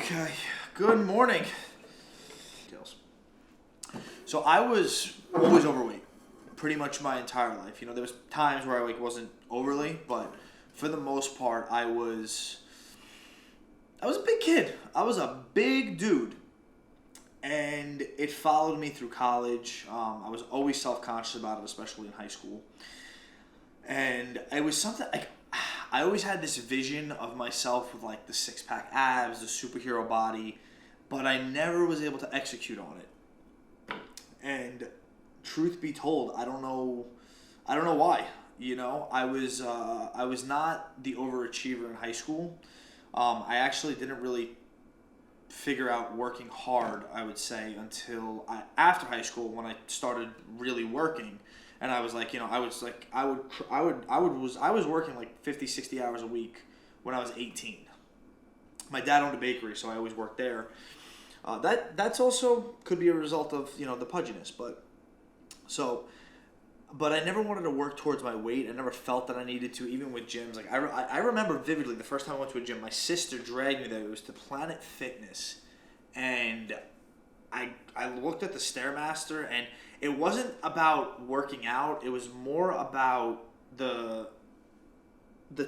Okay, good morning. So I was always overweight, pretty much my entire life. You know, there was times where I wasn't overly, but for the most part, I was a big kid. I was a big dude, and it followed me through college. I was always self-conscious about it, especially in high school, and it was something like I always had this vision of myself with like the six-pack abs, the superhero body, but I never was able to execute on it. And truth be told, I don't know why. You know, I was not the overachiever in high school. I actually didn't really figure out working hard, I would say, until after high school when I started really working. And I was like, you know, I was working like 50, 60 hours a week when I was 18. My dad owned a bakery, so I always worked there. That's also could be a result of, you know, the pudginess, but I never wanted to work towards my weight. I never felt that I needed to, even with gyms. Like I remember vividly the first time I went to a gym, my sister dragged me there. It was to Planet Fitness, and I looked at the Stairmaster, and it wasn't about working out. It was more about the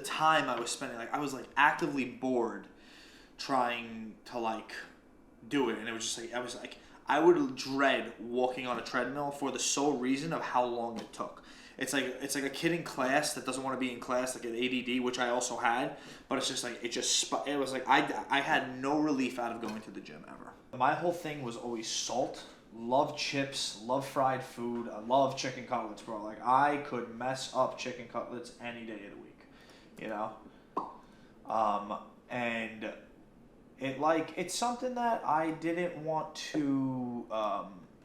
time I was spending. Like I was like actively bored trying to like do it, and it was just like I would dread walking on a treadmill for the sole reason of how long it took. It's like a kid in class that doesn't want to be in class, like an ADD, which I also had, but it's just like it was like I had no relief out of going to the gym ever. My whole thing was always salt. Love chips, love fried food. I love chicken cutlets, bro. Like I could mess up chicken cutlets any day of the week, you know. And it's something that I didn't want to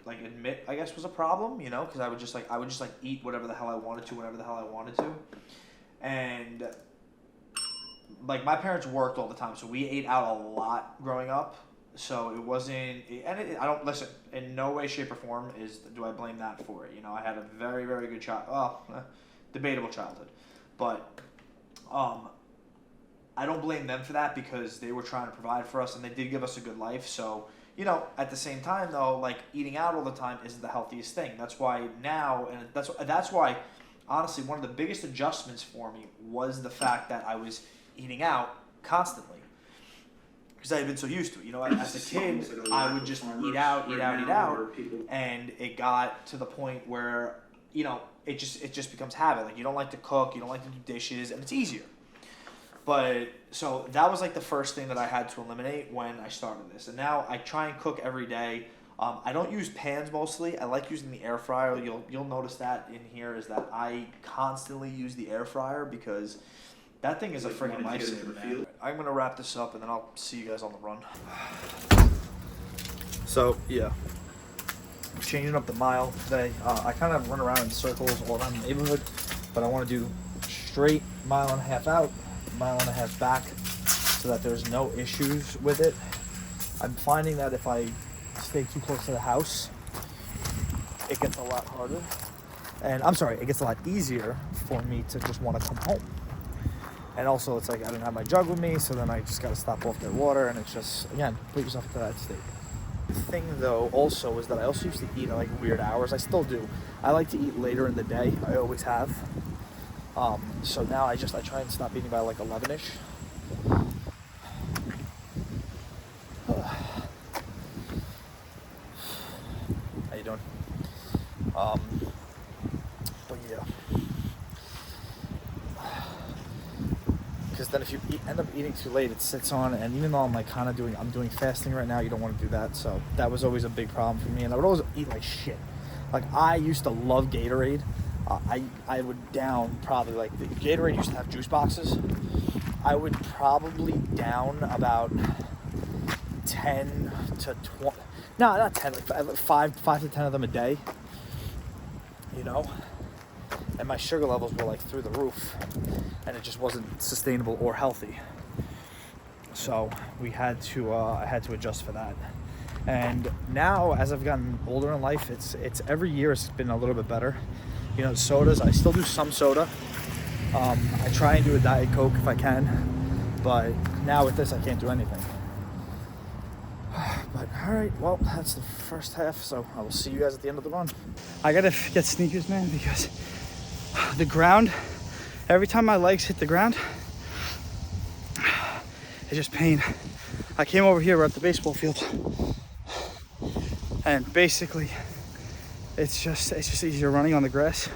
admit, I guess, was a problem, you know, because I would just eat whatever the hell I wanted to whenever the hell I wanted to. And like my parents worked all the time, so we ate out a lot growing up. So it wasn't, and I don't listen in no way, shape, or form do I blame that for it. You know, I had a very, very good debatable childhood, but I don't blame them for that because they were trying to provide for us and they did give us a good life. So, you know, at the same time though, like eating out all the time isn't the healthiest thing. That's why now, and that's why, honestly, one of the biggest adjustments for me was the fact that I was eating out constantly because I had been so used to it. You know, as a kid, I would just eat out, and it got to the point where, you know, it just becomes habit. Like you don't like to cook, you don't like to do dishes, and it's easier. But so that was like the first thing that I had to eliminate when I started this. And now I try and cook every day. I don't use pans mostly. I like using the air fryer. You'll notice that in here is that I constantly use the air fryer because that thing is a freaking lifesaver, man. I'm going to wrap this up and then I'll see you guys on the run. So, yeah. I'm changing up the mile today. I kind of run around in circles all around the neighborhood, but I want to do straight mile and a half out, mile and a half back so that there's no issues with it. I'm finding that if I stay too close to the house, it gets a lot harder. And it gets a lot easier for me to just want to come home. And also it's like I didn't have my jug with me, so then I just got to stop off their water, and it's just, again, put yourself into that state. The thing though also is that I also used to eat at like weird hours. I still do. I like to eat later in the day. I always have. So now I try and stop eating by like 11ish. How you doing? But yeah. Because then if you end up eating too late, it sits on, and even though I'm like kind of doing fasting right now, you don't want to do that. So that was always a big problem for me, and I would always eat like shit. Like I used to love Gatorade. I would down probably, like, the Gatorade used to have juice boxes. I would probably down about 10 to 20, no, not 10, like 5 to 10 of them a day, you know, and my sugar levels were like through the roof, and it just wasn't sustainable or healthy. So I had to adjust for that. And now, as I've gotten older in life, it's every year it's been a little bit better. You know, sodas, I still do some soda. I try and do a Diet Coke if I can, but now with this I can't do anything. All right, well, that's the first half, so I will see you guys at the end of the run. I gotta get sneakers, man, because the ground, every time my legs hit the ground, it's just pain. I came over here, we're at the baseball field, and basically it's just easier running on the grass.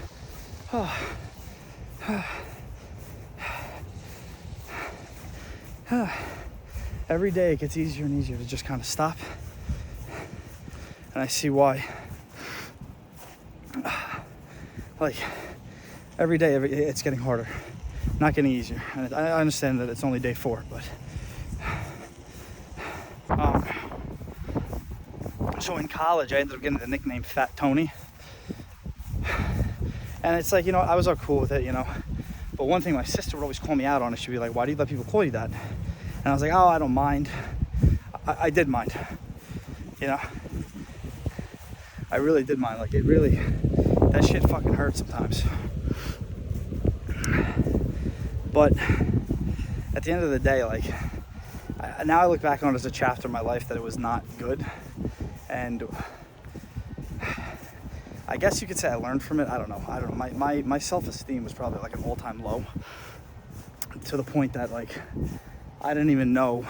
Every day it gets easier and easier to just kind of stop, and I see why. Like every day it's getting harder, not getting easier. And I understand that it's only day 4, but so in college I ended up getting the nickname Fat Tony, and it's like, you know, I was all cool with it, you know, but one thing my sister would always call me out on it. She'd be like, why do you let people call you that? And I was like, oh, I don't mind. I did mind, you know, I really did mind. Like, it really, that shit fucking hurt sometimes. But at the end of the day, like, now I look back on it as a chapter in my life that it was not good. And I guess you could say I learned from it. I don't know. My self-esteem was probably like an all-time low, to the point that, like, I didn't even know,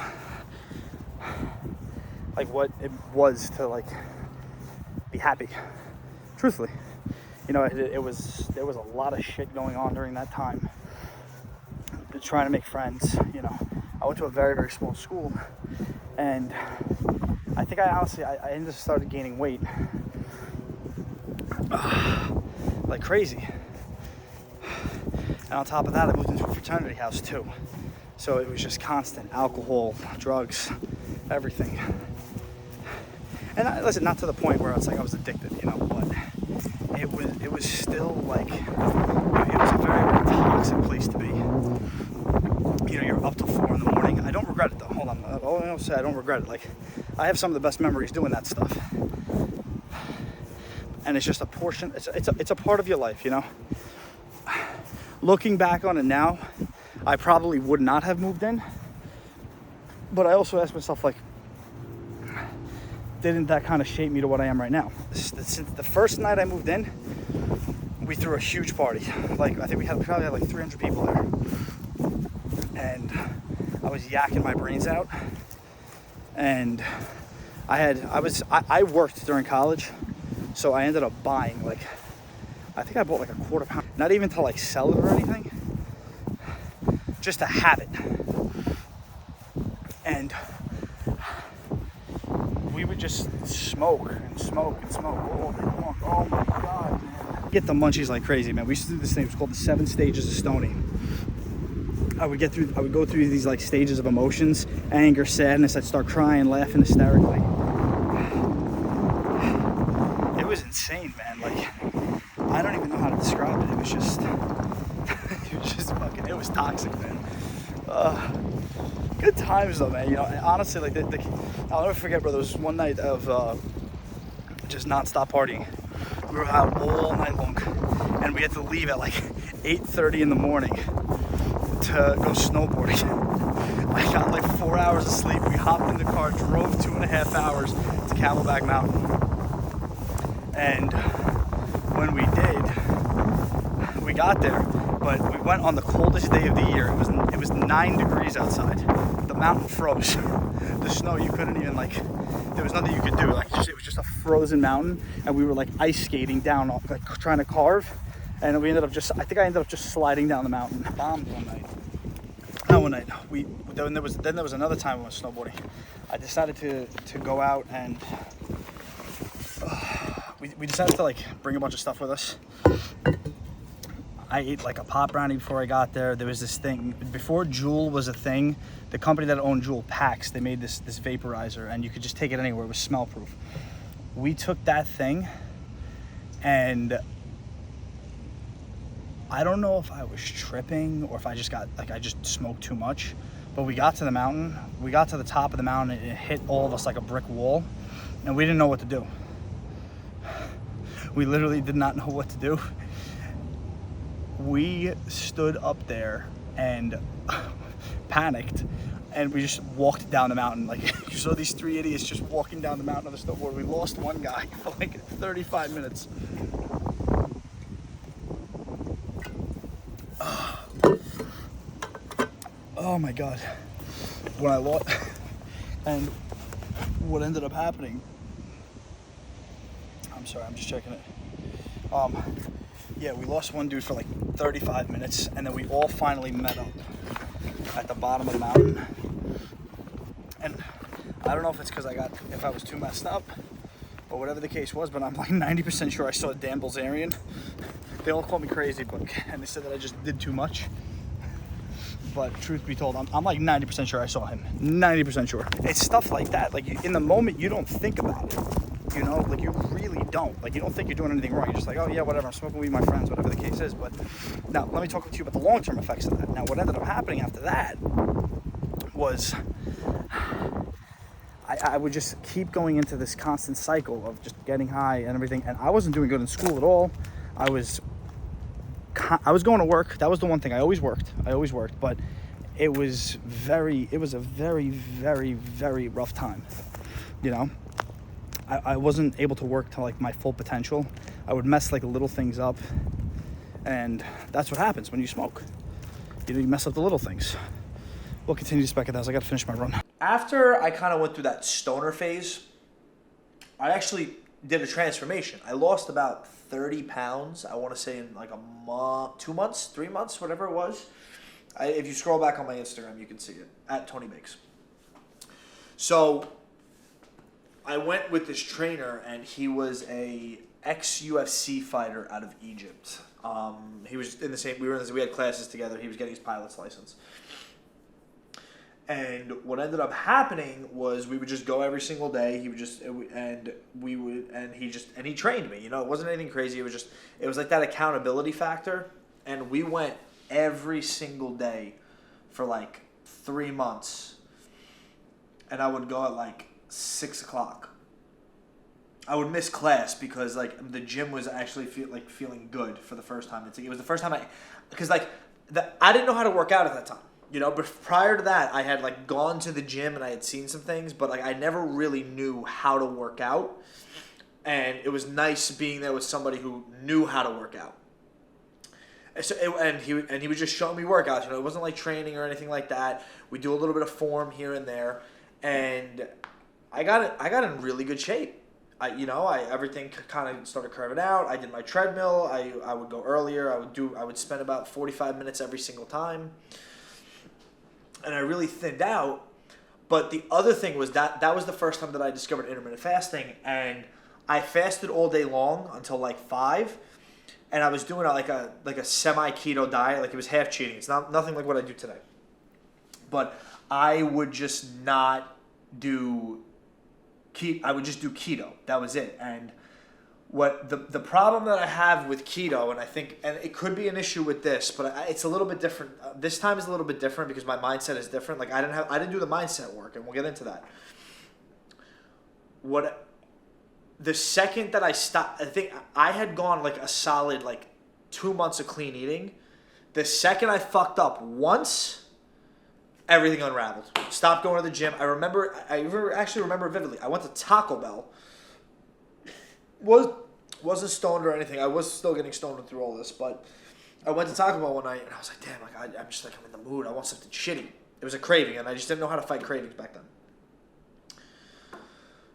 like, what it was to, like, be happy. Truthfully, you know, there was a lot of shit going on during that time. Trying to make friends, you know. I went to a very, very small school, and I think I ended up started gaining weight like crazy. And on top of that, I moved into a fraternity house too. So it was just constant alcohol, drugs, everything. And listen, not to the point where it's like I was addicted, you know, but it was still like, it was a very, very toxic place to be. You know, you're up till 4 in the morning. I don't regret it though. Hold on. All I don't say, I don't regret it. Like, I have some of the best memories doing that stuff. And it's just a portion. It's a part of your life, you know. Looking back on it now, I probably would not have moved in. But I also ask myself, like, didn't that kind of shape me to what I am right now? Since the first night I moved in, we threw a huge party. Like, I think we probably had like 300 people there. And I was yakking my brains out. And I worked during college. So I ended up buying, like, I think I bought like a quarter pound, not even to like sell it or anything, just to have it. And we would just smoke and smoke and smoke all day long. Oh my God, man. Get the munchies like crazy, man. We used to do this thing, it was called the 7 stages of stoning. I would go through these like stages of emotions, anger, sadness. I'd start crying, laughing hysterically. It was insane, man. Like, I don't even know how to describe it. It was just, it was toxic, man. Good times though, man. You know, honestly, like, I'll never forget, bro. There was one night of just non-stop partying. We were out all night long, and we had to leave at like 8:30 in the morning to go snowboarding. I got like 4 hours of sleep. We hopped in the car, drove 2.5 hours to Camelback Mountain. And when we did, we got there, but we went on the coldest day of the year. It was 9 degrees outside. The mountain froze. The snow, you couldn't even, like, there was nothing you could do. Like, it was just a frozen mountain, and we were like ice skating down, like trying to carve. And we ended up I think I ended up just sliding down the mountain. Bombed one night. Not one night. Then there was another time we went snowboarding. I decided to go out, and we decided to like bring a bunch of stuff with us. I ate like a pot brownie before I got there. There was this thing before Juul was a thing. The company that owned Juul, Pax, they made this vaporizer, and you could just take it anywhere. It was smell proof. We took that thing, and I don't know if I was tripping or if I just smoked too much, but we got to the mountain. We got to the top of the mountain, and it hit all of us like a brick wall, and we didn't know what to do. We literally did not know what to do. We stood up there and panicked, and we just walked down the mountain. Like, you saw these 3 idiots just walking down the mountain on the snowboard. We lost one guy for like 35 minutes. Oh my God. When I lost, and what ended up happening, I'm sorry, I'm just checking it. Yeah, we lost one dude for like 35 minutes, and then we all finally met up at the bottom of the mountain. And I don't know if it's because if I was too messed up, or whatever the case was, but I'm like 90% sure I saw a Dan Bilzerian. They all called me crazy, and they said that I just did too much. But truth be told, I'm like 90% sure I saw him. 90% sure. It's stuff like that. Like, in the moment, you don't think about it. You know, like, you really don't. Like, you don't think you're doing anything wrong. You're just like, oh yeah, whatever, I'm smoking weed with my friends, whatever the case is. But now, let me talk to you about the long-term effects of that. Now, what ended up happening after that was I would just keep going into this constant cycle of just getting high and everything. And I wasn't doing good in school at all. I was going to work. That was the one thing. I always worked, but it was a very, very, very rough time. You know, I wasn't able to work to like my full potential. I would mess like little things up, and that's what happens when you smoke. You know, you mess up the little things. We'll continue to spec at that. I got to finish my run. After I kind of went through that stoner phase, I actually did a transformation. I lost about 30 pounds, I want to say in like a month, 2 months, 3 months, whatever it was. If you scroll back on my Instagram, you can see it, at Tony Bakes. So I went with this trainer, and he was a ex-UFC fighter out of Egypt. He was in the same, we had classes together. He was getting his pilot's license. And what ended up happening was we would just go every single day. He trained me. You know, it wasn't anything crazy. It was like that accountability factor. And we went every single day for like 3 months. And I would go at like 6 o'clock. I would miss class because like the gym was actually feeling good for the first time. It was the first time I didn't know how to work out at that time. You know, but prior to that, I had like gone to the gym and I had seen some things, but like I never really knew how to work out. And it was nice being there with somebody who knew how to work out. And he was just showing me workouts. You know, it wasn't like training or anything like that. We do a little bit of form here and there, and I got in really good shape. Everything kind of started curving out. I did my treadmill. I would go earlier. I would spend about 45 minutes every single time. And I really thinned out. But the other thing was that was the first time that I discovered intermittent fasting, and I fasted all day long until like 5, and I was doing like a semi keto diet, like it was half cheating. It's nothing like what I do today. But I would just not do I would just do keto. That was it. And what the problem that I have with keto, and I think, and it could be an issue with this, but it's a little bit different. This time is a little bit different because my mindset is different. Like I didn't do the mindset work, and we'll get into that. The second that I stopped, I think I had gone like a solid like 2 months of clean eating. The second I fucked up once, everything unraveled. Stopped going to the gym. I actually remember vividly. I went to Taco Bell. Wasn't stoned or anything. I was still getting stoned through all this, but I went to Taco Bell one night and I was like, damn, like I'm just like, I'm in the mood. I want something shitty. It was a craving, and I just didn't know how to fight cravings back then.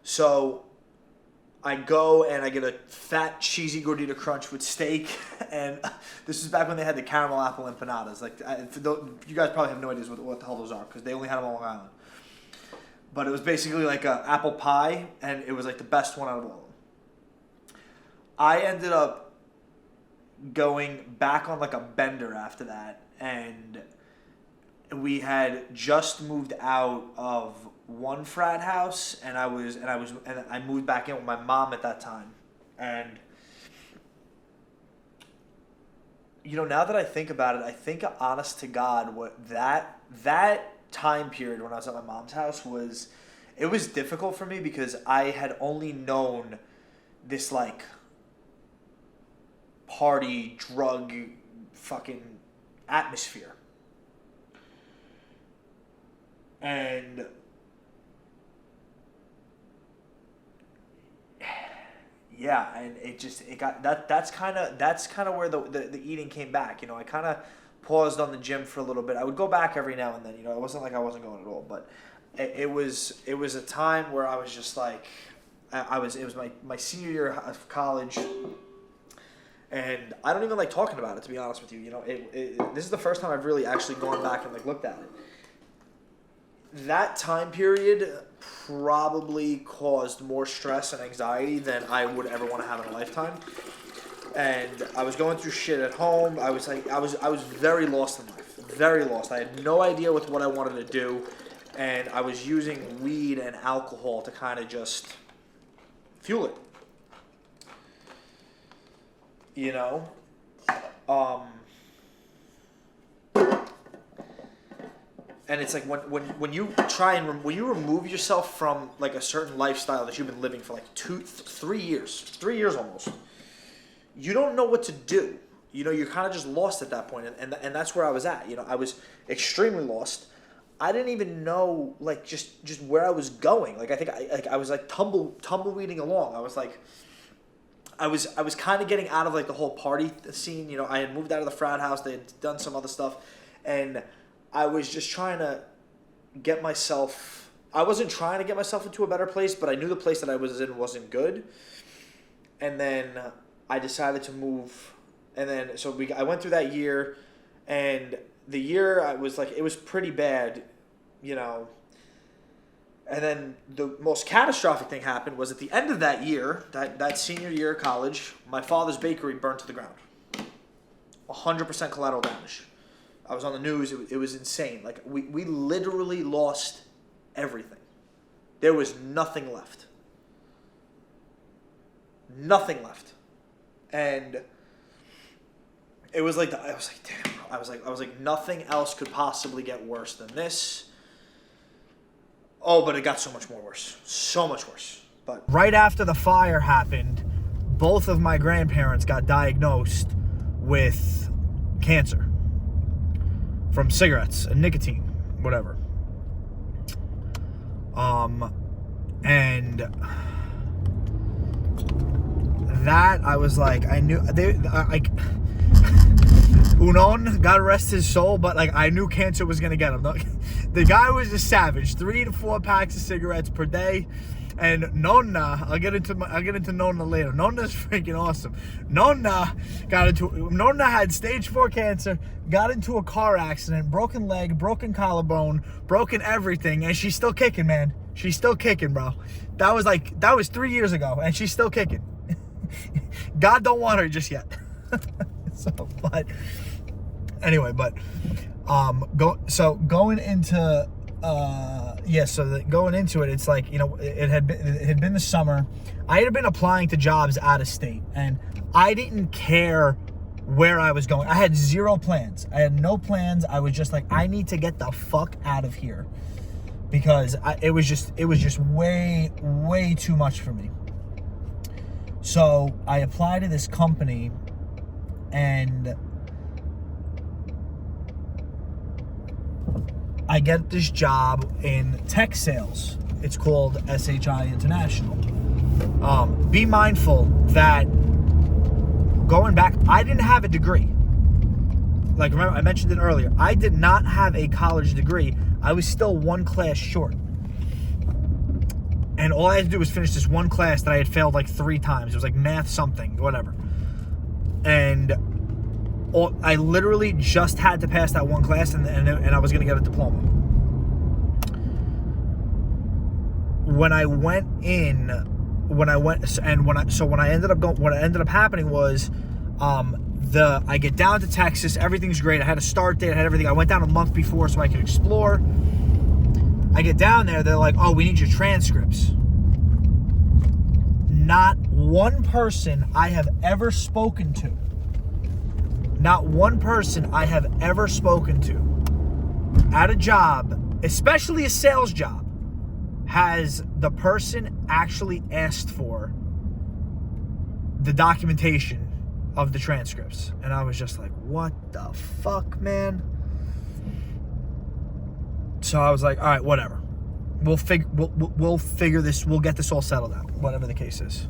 So I go and I get a fat cheesy gordita crunch with steak, and this is back when they had the caramel apple empanadas. Like you guys probably have no idea what the hell those are because they only had them on Long Island. But it was basically like an apple pie, and it was like the best one out of all of them. I ended up going back on like a bender after that, and we had just moved out of one frat house, and I moved back in with my mom at that time. And you know, now that I think about it, I think honest to God, what that time period when I was at my mom's house was difficult for me because I had only known this like party, drug, fucking atmosphere. And yeah, and it got that's kind of where the eating came back. I kind of paused on the gym for a little bit. I would go back every now and then. It wasn't like I wasn't going at all, but it was a time where I was just like, it was my senior year of college, and I don't even like talking about it, to be honest with you. This is the first time I've really actually gone back and like looked at it. That time period probably caused more stress and anxiety than I would ever want to have in a lifetime. And I was going through shit at home. I was very lost in life. Very lost. I had no idea with what I wanted to do. And I was using weed and alcohol to kind of just fuel it. And it's like when you try and when you remove yourself from like a certain lifestyle that you've been living for like 3 years almost, you don't know what to do. You're kind of just lost at that point, and that's where I was at. I was extremely lost. I didn't even know like just where I was going. Like I think I was like tumbleweeding along. I was like, I was kind of getting out of like the whole party scene. I had moved out of the frat house. They had done some other stuff, and I was just trying to get myself. I wasn't trying to get myself into a better place, but I knew the place that I was in wasn't good. And then I decided to move. And then I went through that year, and the year I was like, it was pretty bad, And then the most catastrophic thing happened was at the end of that year, that senior year of college, my father's bakery burned to the ground. 100% collateral damage. I was on the news. It was insane. Like we literally lost everything. There was nothing left. Nothing left. And it was like I was like, damn, bro. I was like nothing else could possibly get worse than this. Oh, but it got so much more worse. So much worse. But right after the fire happened, both of my grandparents got diagnosed with cancer from cigarettes and nicotine, whatever. And that I was like, I knew Unon, God rest his soul, but like I knew cancer was gonna get him. The guy was a savage. 3 to 4 packs of cigarettes per day. And Nonna, I'll get into Nonna later. Nonna's freaking awesome. Nonna had stage 4 cancer, got into a car accident, broken leg, broken collarbone, broken everything, and she's still kicking, man. She's still kicking, bro. That was 3 years ago, and she's still kicking. God don't want her just yet. But anyway, going into it, it's like, it had been the summer. I had been applying to jobs out of state, and I didn't care where I was going. I had zero plans. I had no plans. I was just like, I need to get the fuck out of here, because it was just way, way too much for me. So I applied to this company, and I get this job in tech sales. It's called SHI International. Be mindful that going back, I didn't have a degree. Like, remember, I mentioned it earlier. I did not have a college degree. I was still one class short. And all I had to do was finish this one class that I had failed like 3 times. It was like math something, whatever. And I literally just had to pass that one class, and I was going to get a diploma. What ended up happening was, I get down to Texas, everything's great. I had a start date, I had everything. I went down a month before so I could explore. I get down there, they're like, oh, we need your transcripts. Not one person I have ever spoken to, at a job, especially a sales job, has the person actually asked for the documentation of the transcripts. And I was just like, what the fuck, man? So I was like, all right, whatever. We'll figure this. We'll get this all settled out, whatever the case is.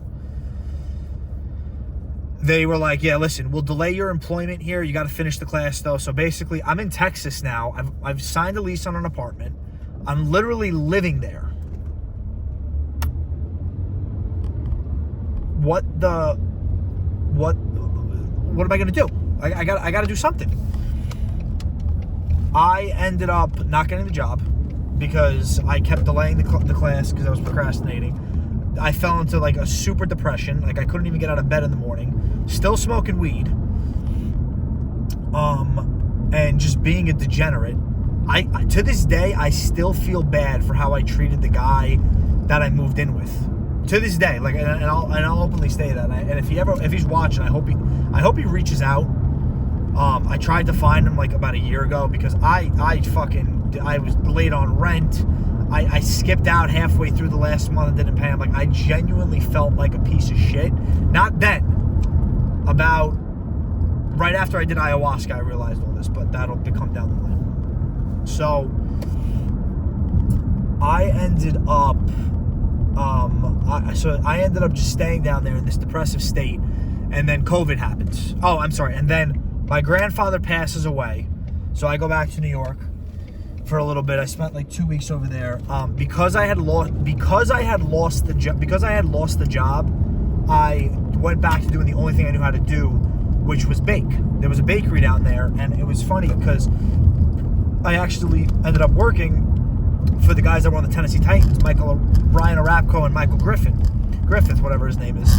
They were like, yeah, listen, we'll delay your employment here. You got to finish the class, though. So basically, I'm in Texas now. I've signed a lease on an apartment. I'm literally living there. What am I going to do? I got to do something. I ended up not getting the job because I kept delaying the class because I was procrastinating. I fell into like a super depression. Like I couldn't even get out of bed in the morning. Still smoking weed. And just being a degenerate. I to this day, I still feel bad for how I treated the guy that I moved in with. To this day, like, and I'll openly say that. And if he's watching, I hope he reaches out. I tried to find him like about a year ago because I was late on rent. I skipped out halfway through the last month and didn't pay him. Like I genuinely felt like a piece of shit. Not then. About right after I did ayahuasca, I realized all this, but that'll become down the line. So I ended up just staying down there in this depressive state, and then COVID happens. Oh, I'm sorry. And then my grandfather passes away, so I go back to New York for a little bit. I spent like 2 weeks over there. Because I had lost the job, I went back to doing the only thing I knew how to do, which was bake. There was a bakery down there, and it was funny because I actually ended up working for the guys that were on the Tennessee Titans, Brian Arapco and Michael Griffith, whatever his name is.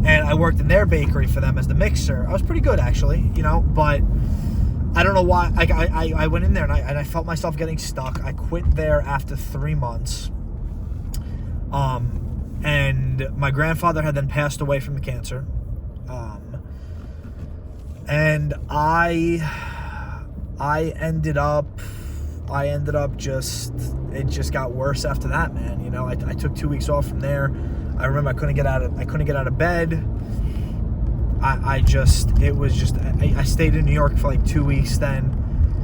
And I worked in their bakery for them as the mixer. I was pretty good, actually, but I don't know why. I went in there and I felt myself getting stuck. I quit there after 3 months. And my grandfather had then passed away from the cancer. And I ended up it just got worse after that, man. I took 2 weeks off from there. I remember I couldn't get out of bed. I stayed in New York for like 2 weeks then,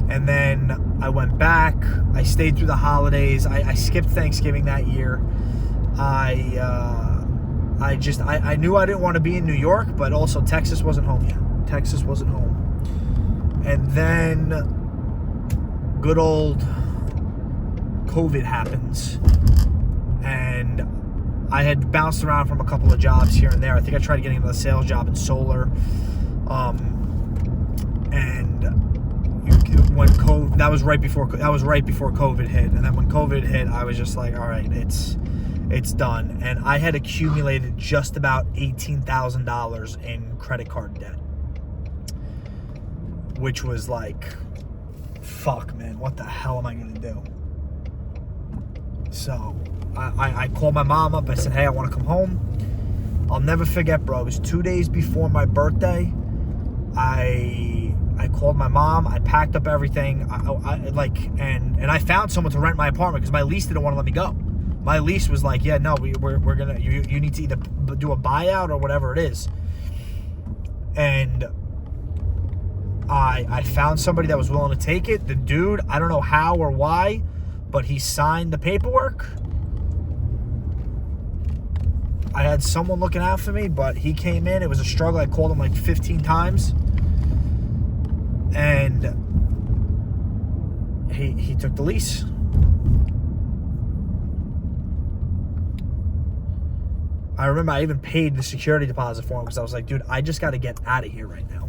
and then I went back. I stayed through the holidays. I skipped Thanksgiving that year. I knew I didn't want to be in New York, but also Texas wasn't home yet. And then good old COVID happens, and I had bounced around from a couple of jobs here and there. I think I tried getting another sales job in solar. And when COVID, that was right before COVID hit. And then when COVID hit, I was just like, all right, it's done. And I had accumulated just about $18,000 in credit card debt, which was like, fuck, man, what the hell am I gonna do? So I called my mom up. I said, hey, I want to come home. I'll never forget, bro. It was 2 days before my birthday. I called my mom. I packed up everything. And I found someone to rent my apartment because my lease didn't want to let me go. My lease was like, yeah, no, we're gonna. You need to either do a buyout or whatever it is. And I found somebody that was willing to take it. The dude, I don't know how or why, but he signed the paperwork. I had someone looking out for me, but he came in. It was a struggle. I called him like 15 times. And he took the lease. I remember I even paid the security deposit for him because I was like, dude, I just got to get out of here right now.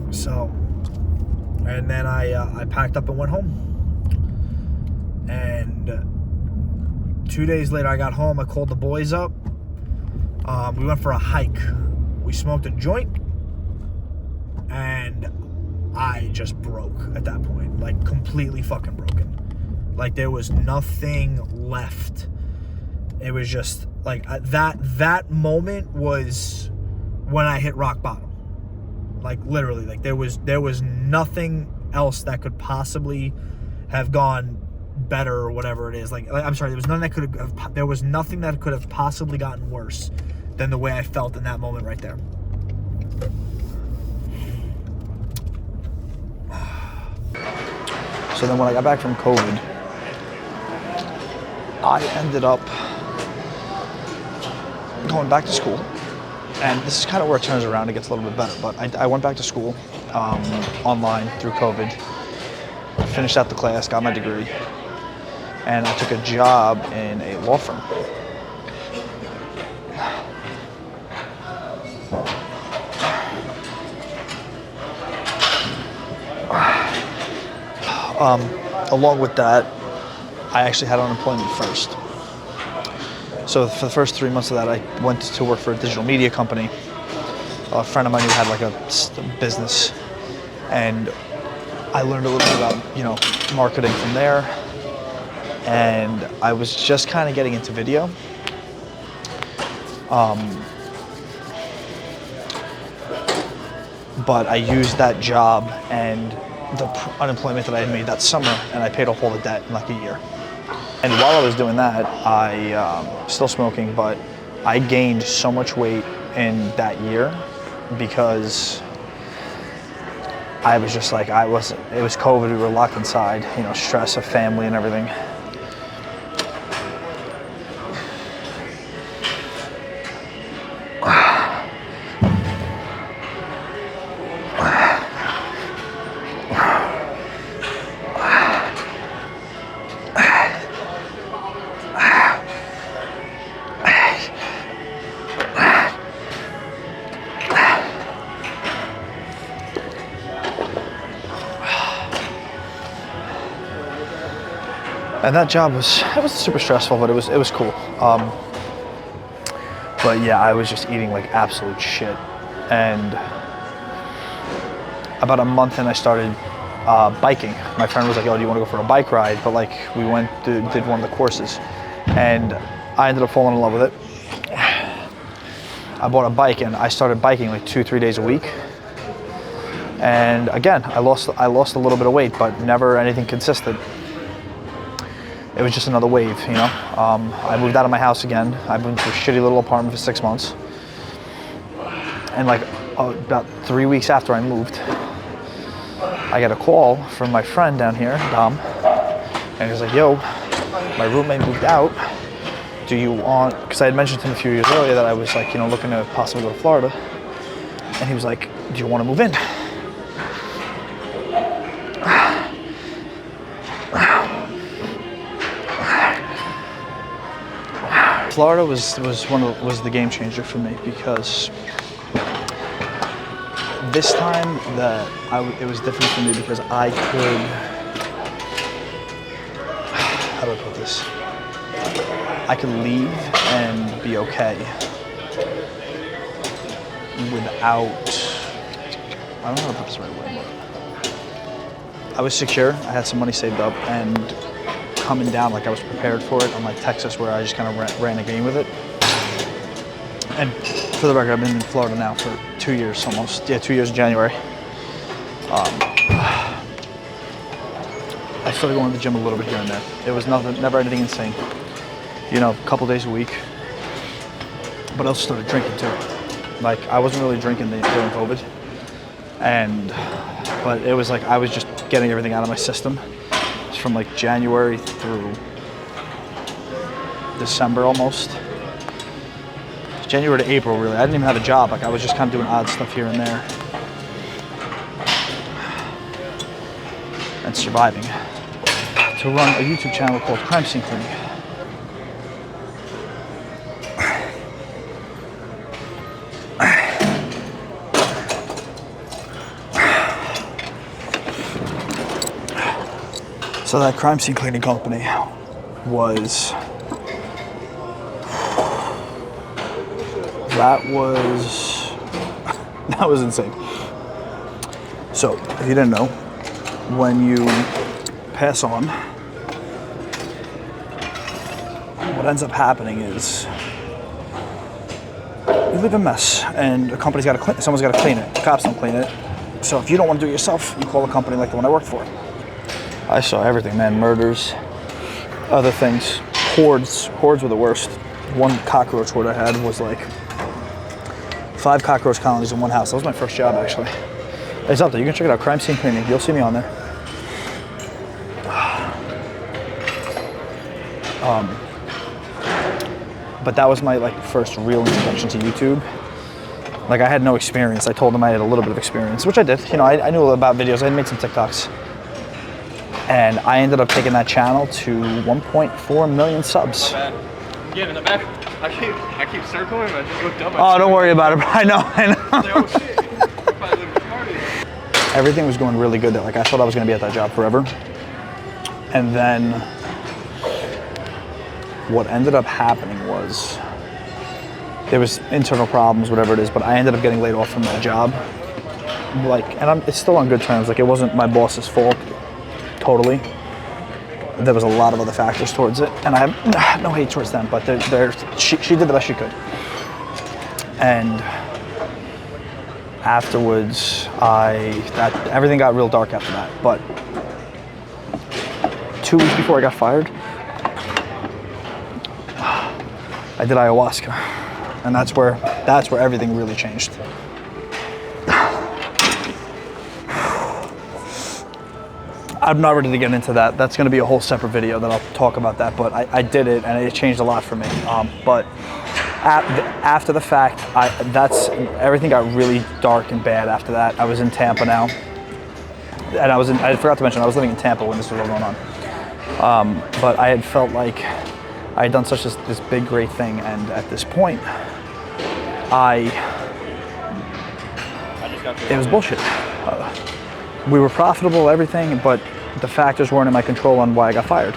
So, and then I packed up and went home. And 2 days later, I got home. I called the boys up. We went for a hike. We smoked a joint. And I just broke at that point. Like, completely fucking broken. Like, there was nothing left. It was just, like, that moment was when I hit rock bottom. Like, literally. Like, there was nothing else that could possibly have gone better or whatever it is. Like I'm sorry, there was nothing that could have possibly gotten worse than the way I felt in that moment right there. So then when I got back from COVID, I ended up going back to school. And this is kind of where it turns around. It gets a little bit better. But I went back to school online through COVID. Finished out the class, got my degree. And I took a job in a law firm. Along with that, I actually had unemployment first. So for the first 3 months of that, I went to work for a digital media company. A friend of mine who had like a business, and I learned a little bit about, you know, marketing from there. And I was just kind of getting into video. But I used that job and the unemployment that I had made that summer, and I paid off all the debt in like a year. And while I was doing that, I still smoking, but I gained so much weight in that year because I was just like, it was COVID, we were locked inside, you know, stress of family and everything. And that job was super stressful, but it was cool. But yeah, I was just eating like absolute shit. And about a month in, I started biking. My friend was like, "Oh, do you want to go for a bike ride?" But like, we went to, did one of the courses, and I ended up falling in love with it. I bought a bike, and I started biking like 2-3 days a week. And again, I lost a little bit of weight, but never anything consistent. It was just another wave, you know. I moved out of my house again. I moved to a shitty little apartment for 6 months. And like about 3 weeks after I moved, I got a call from my friend down here, Dom. And he was like, "Yo, my roommate moved out. Do you want," because I had mentioned to him a few years earlier that I was like, you know, looking to possibly go to Florida. And he was like, "Do you want to move in?" Florida was the game changer for me, because this time it was different for me because I could, how do I put this? I could leave and be okay without, I don't know how to put this the right way, but I was secure. I had some money saved up, and coming down, like I was prepared for it, unlike Texas where I just kind of ran a game with it. And for the record, I've been in Florida now for 2 years almost. Yeah, 2 years in January. I started going to the gym a little bit here and there. It was never anything insane. You know, a couple days a week. But I also started drinking too. Like, I wasn't really drinking during COVID. But it was like I was just getting everything out of my system. From like January through December almost. January to April, really. I didn't even have a job. Like, I was just kind of doing odd stuff here and there. And surviving. To run a YouTube channel called Crime Scene Clinic. So that crime scene cleaning company was, that was insane. So if you didn't know, when you pass on, what ends up happening is you leave a mess, and someone's got to clean it. The cops don't clean it. So if you don't want to do it yourself, you call a company like the one I worked for. I saw everything, man. Murders, other things. Hordes were the worst. One cockroach horde I had was like 5 cockroach colonies in one house. That was my first job, actually. It's up there. You can check it out. Crime Scene Cleaning. You'll see me on there. But that was my like first real introduction to YouTube. Like I had no experience. I told them I had a little bit of experience, which I did. You know, I knew about videos. I had made some TikToks. And I ended up taking that channel to 1.4 million subs. Not bad. I'm getting it back. I keep circling and I just looked up. Oh, don't worry about it, bro. I know. Like, oh shit. Probably a little retarded. Everything was going really good. Like I thought I was gonna be at that job forever. And then what ended up happening was there was internal problems, whatever it is, but I ended up getting laid off from that job. Like, and it's still on good terms. Like it wasn't my boss's fault, totally. There was a lot of other factors towards it, and I have no hate towards them, but she did the best she could. And afterwards, everything got real dark after that. But 2 weeks before I got fired, I did ayahuasca, and that's where everything really changed. I'm not ready to get into that. That's going to be a whole separate video that I'll talk about that. But I did it, and it changed a lot for me. But after the fact, everything got really dark and bad after that. I was in Tampa now, and I forgot to mention I was living in Tampa when this was all going on. But I had felt like I had done such this big, great thing, and at this point, it was bullshit. We were profitable, everything, but the factors weren't in my control on why I got fired.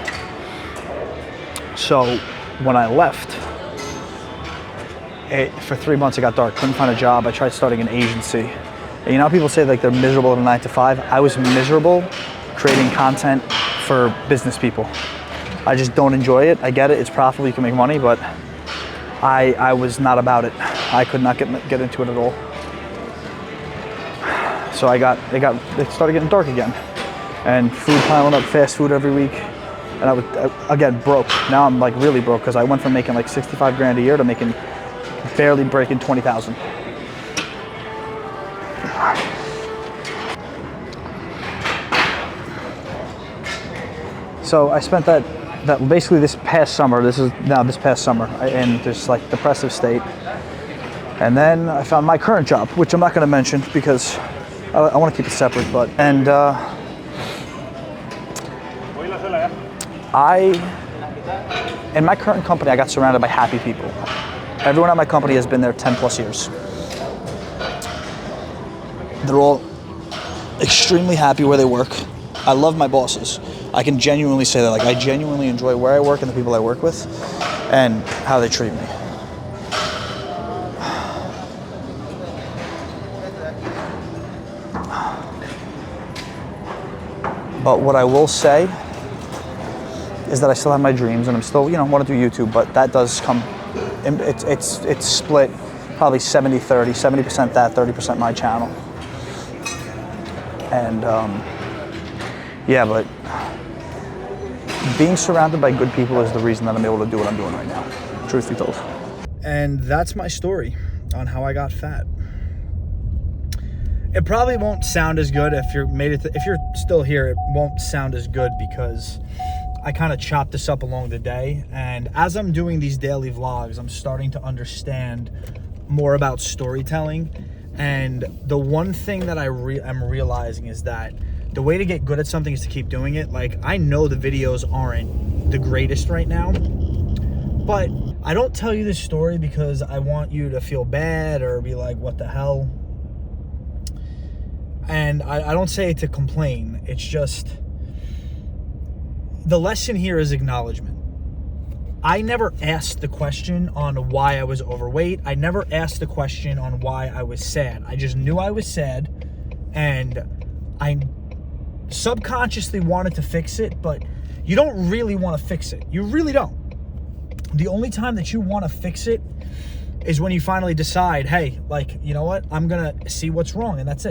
So when I left, for 3 months it got dark. Couldn't find a job. I tried starting an agency. And you know how people say like they're miserable at a 9 to 5? I was miserable creating content for business people. I just don't enjoy it. I get it. It's profitable. You can make money, but I was not about it. I could not get into it at all. So it started getting dark again, and food piling up, fast food every week, and I was again broke. Now I'm like really broke because I went from making like 65 grand a year to making barely breaking 20,000. So I spent that basically this past summer. This past summer in this like depressive state, and then I found my current job, which I'm not going to mention because I want to keep it separate, in my current company, I got surrounded by happy people. Everyone at my company has been there 10 plus years. They're all extremely happy where they work. I love my bosses. I can genuinely say that. Like, I genuinely enjoy where I work and the people I work with and how they treat me. But what I will say is that I still have my dreams, and I'm still, want to do YouTube, but that does come, it's split probably 70-30, 70% that, 30% my channel. And yeah, but being surrounded by good people is the reason that I'm able to do what I'm doing right now, truth be told. And that's my story on how I got fat. It probably won't sound as good if you're still here. It won't sound as good because I kind of chopped this up along the day. And as I'm doing these daily vlogs, I'm starting to understand more about storytelling. And the one thing that I'm realizing is that the way to get good at something is to keep doing it. Like, I know the videos aren't the greatest right now, but I don't tell you this story because I want you to feel bad or be like, what the hell? And I don't say it to complain. It's just, the lesson here is acknowledgement. I never asked the question on why I was overweight. I never asked the question on why I was sad. I just knew I was sad, and I subconsciously wanted to fix it, but you don't really want to fix it. You really don't. The only time that you want to fix it is when you finally decide, hey, like, you know what? I'm going to see what's wrong, and that's it.